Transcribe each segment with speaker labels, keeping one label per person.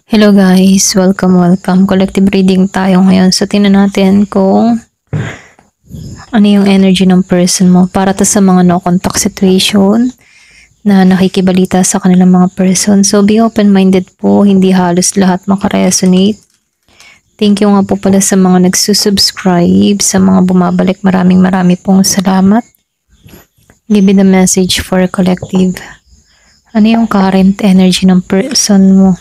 Speaker 1: Hello guys, welcome. Collective reading tayo ngayon. So tingnan natin kung ano yung energy ng person mo para to sa mga no contact situation na nakikibalita sa kanilang mga person. So be open-minded po, hindi halos lahat makaresonate. Thank you nga po pala sa mga nagsusubscribe, sa mga bumabalik. Maraming pong salamat. Give me the message for collective. Ano yung current energy ng person mo?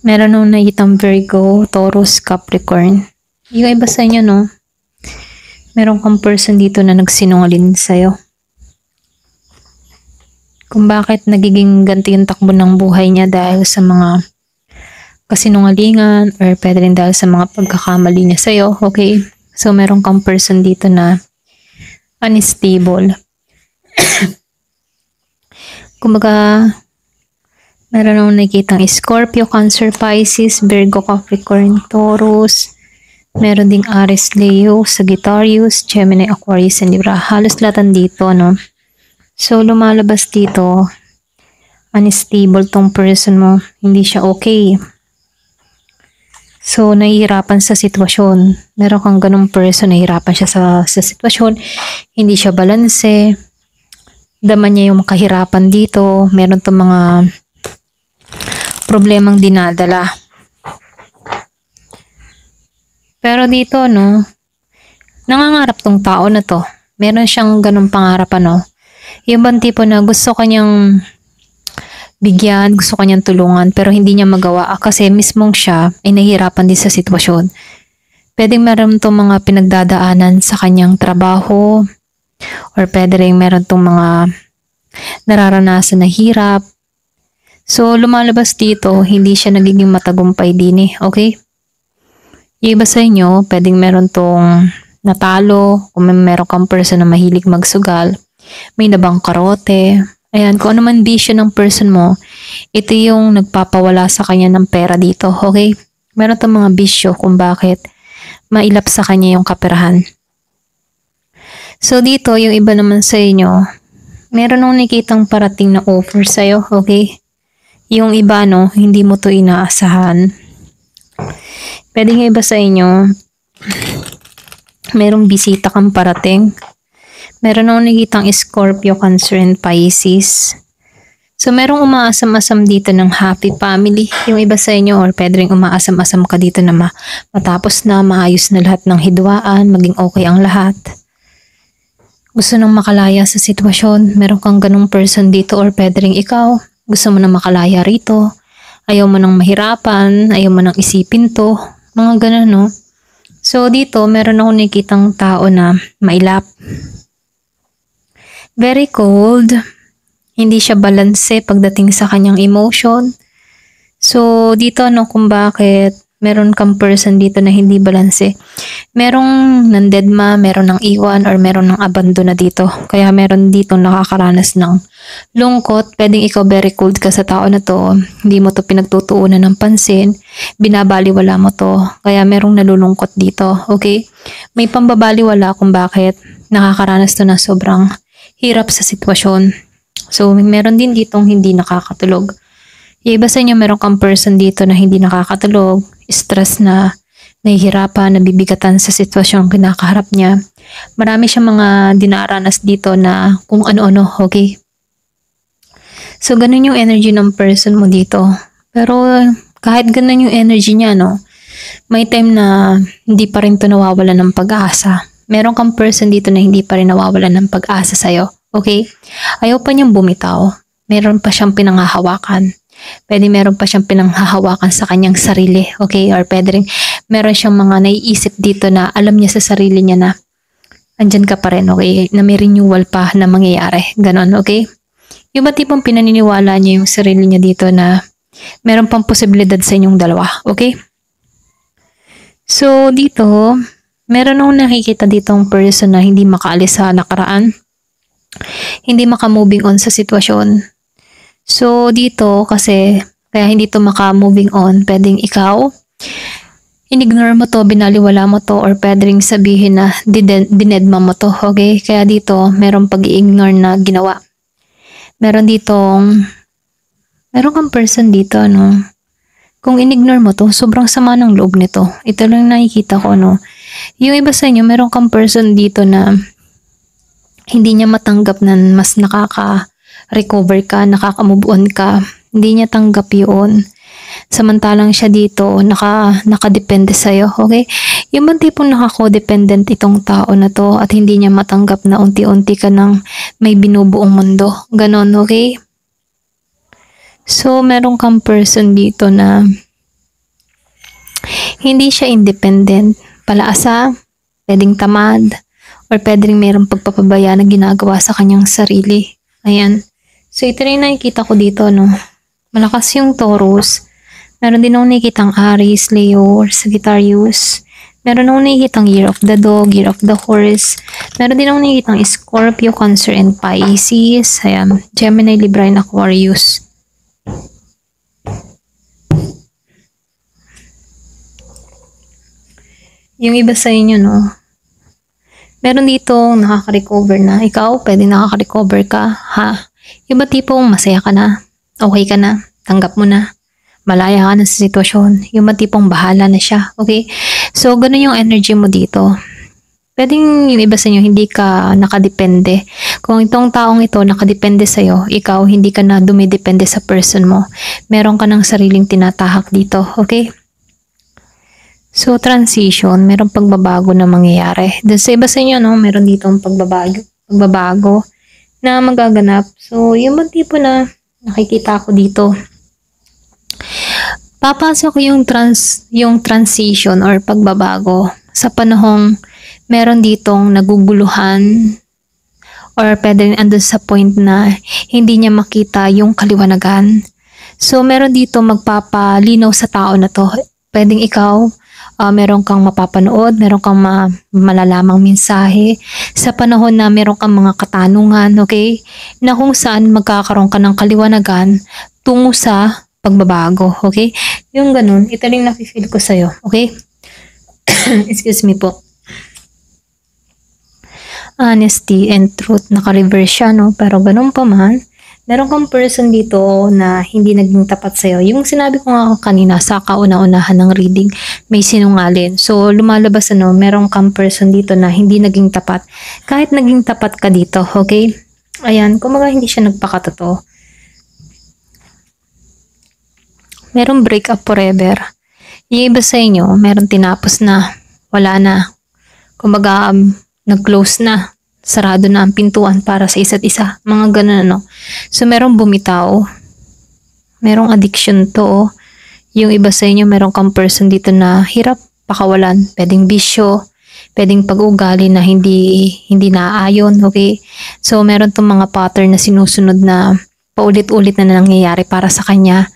Speaker 1: Meron nung nakitang Virgo, Taurus, Capricorn. Yung iba sa inyo, no? Meron kang person dito na nagsinungaling sa'yo. Kung bakit nagiging ganti yung takbo ng buhay niya dahil sa mga kasinungalingan or pwede rin dahil sa mga pagkakamali niya sa'yo, okay? So, meron kang person dito na unstable. Kumbaga, meron akong nakikitang Scorpio, Cancer, Pisces, Virgo, Capricorn, Taurus. Meron ding Aries, Leo, Sagittarius, Gemini, Aquarius, and Libra. Halos lahat dito, no? So, lumalabas dito, unstable tong person mo. Hindi siya okay. So, nahihirapan sa sitwasyon. Meron kang ganong person, nahihirapan siya sa sitwasyon. Hindi siya balanse. Daman niya yung kahirapan dito. Meron tong mga problemang dinadala. Pero dito, no, nangangarap tong tao na to. Meron siyang ganung pangarap, ano. Yung bang tipo na gusto kanyang bigyan, gusto kanyang tulungan, pero hindi niya magawa kasi mismong siya ay nahihirapan din sa sitwasyon. Pwedeng meron tong mga pinagdadaanan sa kanyang trabaho, or pwede rin meron tong mga nararanasan na hirap. So, lumalabas dito, hindi siya nagiging matagumpay din okay? Yung iba sa inyo, pwedeng meron tong natalo, kung meron kang person na mahilig magsugal, may nabangkarote. Ayan, kung ano man vision ng person mo, ito yung nagpapawala sa kanya ng pera dito, okay? Meron tong mga bisyo kung bakit mailap sa kanya yung kaperahan. So, dito, yung iba naman sa inyo, meron nung nakitang parating na offer sa'yo, okay? Yung iba, no, hindi mo to inaasahan. Pwede nga iba sa inyo, merong bisita kang parating. Meron nung nakitang Scorpio, Cancer, and Pisces. So, merong umaasam-asam dito ng happy family. Yung iba sa inyo, or pwede rin umaasam-asam ka dito na matapos na, maayos na lahat ng hidwaan, maging okay ang lahat. Gusto nang makalaya sa sitwasyon. Meron kang ganung person dito, or pwede rin ikaw. Gusto mo nang makalaya rito. Ayaw mo nang mahirapan. Ayaw mo nang isipin to. Mga ganun, no? So, dito, meron akong nakikitang tao na mailap. Very cold. Hindi siya balanse pagdating sa kanyang emotion. So, dito, no, kung bakit meron kang person dito na hindi balanse. Merong nandedma, meron ng iwan, or meron ng abandon na dito. Kaya meron dito nakakaranas ng lungkot. Pwedeng ikaw very cold ka sa tao na to. Hindi mo to pinagtutuunan ng pansin. Binabaliwala mo to. Kaya merong nalulungkot dito. Okay? May pambabaliwala kung bakit nakakaranas to na sobrang hirap sa sitwasyon. So, meron din ditong hindi nakakatulog. Yung iba sa inyo, meron kang person dito na hindi nakakatulog, stress na, nahihirapan, nabibigatan sa sitwasyong kinakaharap niya. Marami siyang mga dinaranas dito na kung ano-ano, okay? So, ganun yung energy ng person mo dito. Pero, kahit ganun yung energy niya, no, may time na hindi pa rin to nawawalan ng pag-asa. Meron kang person dito na hindi pa rin nawawalan ng pag-asa sa'yo, okay? Ayaw pa niyang bumitaw. Meron pa siyang pinanghahawakan. Pwede meron pa siyang pinanghahawakan sa kanyang sarili, okay? Or pwede rin meron siyang mga naiisip dito na alam niya sa sarili niya na andyan ka pa rin, okay? Na may renewal pa na mangyayari. Ganon, okay? Yung ba tipong pinaniniwala niya yung sarili niya dito na meron pang posibilidad sa inyong dalawa, okay? So, dito, meron akong nakikita ditong person na hindi makaalis sa nakaraan. hindi maka-moving on sa sitwasyon. So, dito kasi, kaya hindi to maka-moving on, pwedeng ikaw, in-ignore mo to, binaliwala mo to, or pwedeng sabihin na dinedma mo to, okay? Kaya dito, merong pag-i-ignore na ginawa. Meron kang person dito, no? Kung in-ignore mo to, sobrang sama ng loob nito. Ito lang nakikita ko, no? Yung iba sa inyo, meron kang person dito na hindi niya matanggap na mas nakaka-recover ka, nakaka-move on ka. Hindi niya tanggap yun. Samantalang siya dito, nakadepende sa'yo, okay? Yung bang tipong nakako-dependent itong tao na to at hindi niya matanggap na unti-unti ka nang may binubuong mundo. Ganon, okay? So, meron kang person dito na hindi siya independent. Palaasa, pwedeng tamad, or pwedeng mayroong pagpapabaya na ginagawa sa kanyang sarili. Ayan. So, ito rin nakikita ko dito, no? Malakas yung Taurus. Meron din akong nakikitang Aries, Leo, or Sagittarius. Meron akong nakikitang Year of the Dog, Year of the Horse. Meron din akong nakikitang Scorpio, Cancer, and Pisces. Ayan. Gemini, Libra, and Aquarius. Yung iba sa inyo, no? Meron dito nakaka-recover na. Ikaw, pwede nakaka-recover ka, ha? Yung ba tipong masaya ka na? Okay ka na? Tanggap mo na? Malaya ka na sa sitwasyon? Yung ba tipong bahala na siya? Okay? So, ganun yung energy mo dito. Pwedeng yung iba sa inyo, hindi ka nakadepende. Kung itong taong ito nakadepende sa'yo, ikaw, hindi ka na dumidepende sa person mo. Meron ka ng sariling tinatahak dito. Okay? So, transition, merong pagbabago na mangyayari. Dun sa iba sa inyo, no, meron dito ang pagbabago na magaganap. So, yung mga tipo na nakikita ko dito, papasok yung transition or pagbabago sa panahong meron ditong naguguluhan or pwede andun sa point na hindi niya makita yung kaliwanagan. So, meron dito magpapalinaw sa tao na to. Pwedeng ikaw, meron kang mapapanood, meron kang malalamang mensahe sa panahon na meron kang mga katanungan, okay? Na kung saan magkakaroon ka ng kaliwanagan tungo sa pagbabago, okay? Yung ganun, ito rin nafe-feel ko sa'yo, okay? Excuse me po. Honesty and truth, naka-reverse siya, no? Pero ganun pa man, meron kang person dito na hindi naging tapat sa'yo. Yung sinabi ko nga kanina sa kauna-unahan ng reading, may sinungalin. So, lumalabas meron kang person dito na hindi naging tapat. Kahit naging tapat ka dito, okay? Ayan, kumaga hindi siya nagpakatotoo. Merong break up forever. Yung iba sa inyo, meron tinapos na, wala na. Kumaga, nag-close na. Sarado na ang pintuan para sa isa't isa. Mga ganun, no? So, merong bumitaw. Merong addiction to. Yung iba sa inyo, meron kang person dito na hirap pakawalan. Pwedeng bisyo. Pwedeng pag-ugali na hindi naaayon. Okay? So, meron tong mga pattern na sinusunod na paulit-ulit na nangyayari para sa kanya.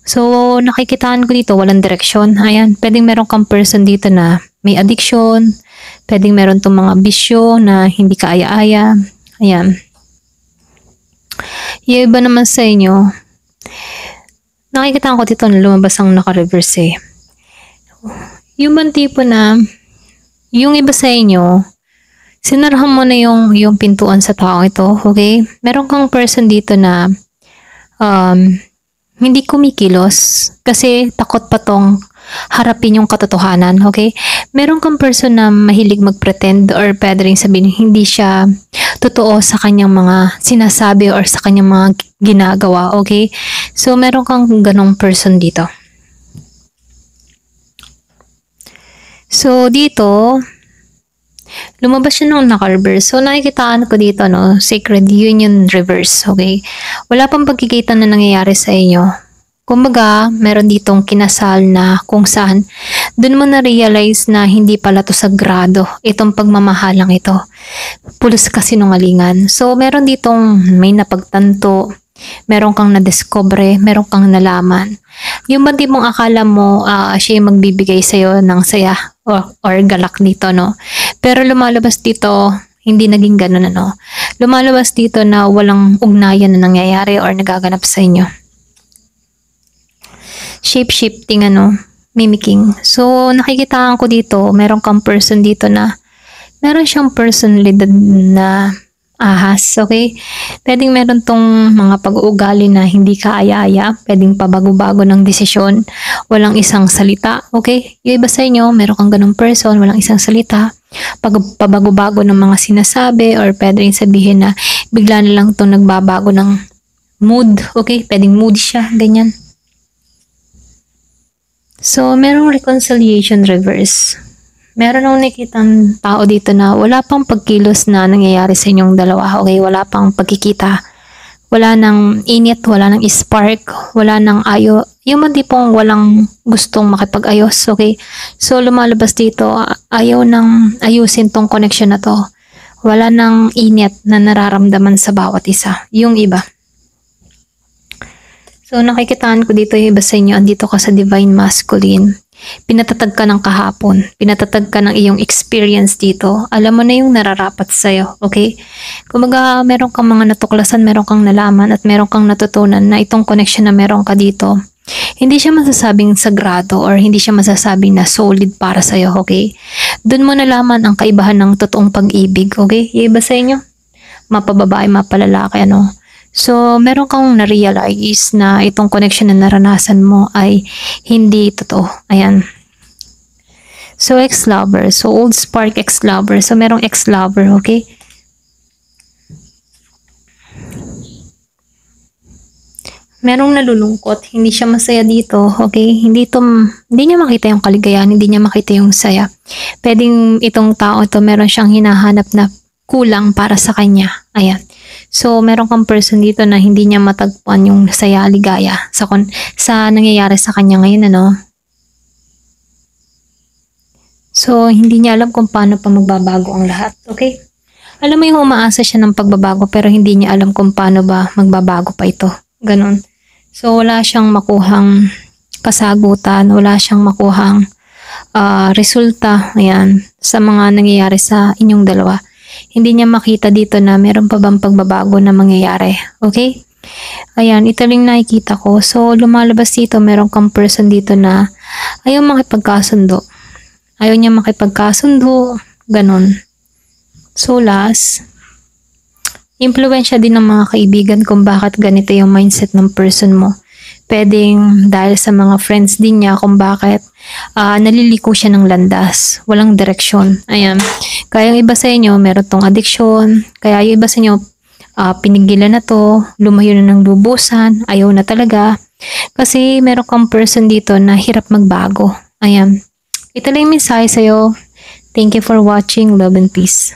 Speaker 1: So, nakikitaan ko dito, walang direksyon. Ayan, pwedeng meron kang person dito na may addiction. Pwedeng meron tong mga bisyo na hindi ka aya-aya. Ayan. Yung iba naman sa inyo, nakikitaan ko dito na lumabas ang naka-reverse eh. Yung bang tipo na, yung iba sa inyo, sinarahan mo na yung pintuan sa taong ito, okay? Meron kang person dito na, hindi kumikilos kasi takot pa tong harapin yung katotohanan, okay? Meron kang person na mahilig mag-pretend or pwede rin sabihin hindi siya totoo sa kanyang mga sinasabi or sa kanyang mga ginagawa, okay? So, meron kang ganong person dito. So, dito, lumabas siya nung naka-reverse. So, nakikitaan ko dito, no, Sacred Union Reverse, okay? Wala pang pagkikita na nangyayari sa inyo. Kumbaga, meron ditong kinasal na kung saan dun mo na-realize na hindi pala to sagrado itong pagmamahalang ito. Pulos kasinungalingan. So, meron ditong may napagtanto, meron kang nadiscover, meron kang nalaman. Yung ba di mong akala mo siya yung magbibigay sa'yo ng saya or galak dito, no? Pero lumalabas dito, hindi naging ganun ano. Lumalabas dito na walang ugnayan na nangyayari or nagaganap sa inyo. Shape-shifting ano, mimicking. So, nakikitaan ko dito, meron kang person dito na meron siyang personalidad na ahas, okay? Pwedeng meron tong mga pag-uugali na hindi kaaya-aya, pwedeng pabago-bago ng desisyon, walang isang salita, okay? Yung iba sa inyo, meron kang ganong person, walang isang salita, pabago-bago ng mga sinasabi, or pwedeng sabihin na bigla na lang itong nagbabago ng mood, okay? Pwedeng moody siya, ganyan. So, merong reconciliation reverse. Meron akong nakitang tao dito na wala pang pagkilos na nangyayari sa inyong dalawa. Okay, wala pang pagkikita. Wala nang init, wala nang spark, wala nang ayo. Yung man tipong walang gustong makipag-ayos. Okay, so lumalabas dito, ayaw nang ayusin tong connection na to. Wala nang init na nararamdaman sa bawat isa. Yung iba. So nakikitaan ko dito yung iba sa inyo, andito ka sa Divine Masculine. Pinatatag ka ng kahapon, pinatatag ka ng iyong experience dito, alam mo na yung nararapat sa'yo, okay? Kumaga meron kang mga natuklasan, meron kang nalaman at meron kang natutunan na itong connection na meron ka dito, hindi siya masasabing sagrado or hindi siya masasabing na solid para sa'yo, okay? Doon mo nalaman ang kaibahan ng totoong pag-ibig, okay? Yung iba sa inyo, mapababae, mapalalaki, ano? So, meron kang na-realize na itong connection na naranasan mo ay hindi totoo. Ayan. So, ex-lover. So, old spark ex-lover. So, merong ex-lover, okay? Merong nalulungkot. Hindi siya masaya dito, okay? Hindi niya makita yung kaligayahan, hindi niya makita yung saya. Pwedeng itong tao ito, meron siyang hinahanap na kulang para sa kanya. Ayan. So, meron kang person dito na hindi niya matagpuan yung saya, ligaya sa nangyayari sa kanya ngayon, ano? So, hindi niya alam kung paano pa magbabago ang lahat, okay? Alam mo yung umaasa siya ng pagbabago pero hindi niya alam kung paano ba magbabago pa ito. Ganon. So, wala siyang makuhang kasagutan, wala siyang makuhang resulta, ayan, sa mga nangyayari sa inyong dalawa. Hindi niya makita dito na meron pa bang pagbabago na mangyayari. Okay? Ayan, ito lang nakikita ko. So, lumalabas dito, meron kang person dito na ayaw makipagkasundo. Ayaw niya makipagkasundo. Ganon. So, last, impluwensya din ng mga kaibigan kung bakit ganito yung mindset ng person mo. Pwedeng dahil sa mga friends din niya kung bakit naliliko siya ng landas, walang direksyon. Ayan. Kaya yung iba sa inyo, meron tong addiction. Kaya yung iba sa inyo, pinigilan na to, lumayo na ng lubusan, ayaw na talaga. Kasi meron kang person dito na hirap magbago. Ayan. Ito lang yung mensahe sa'yo. Thank you for watching. Love and peace.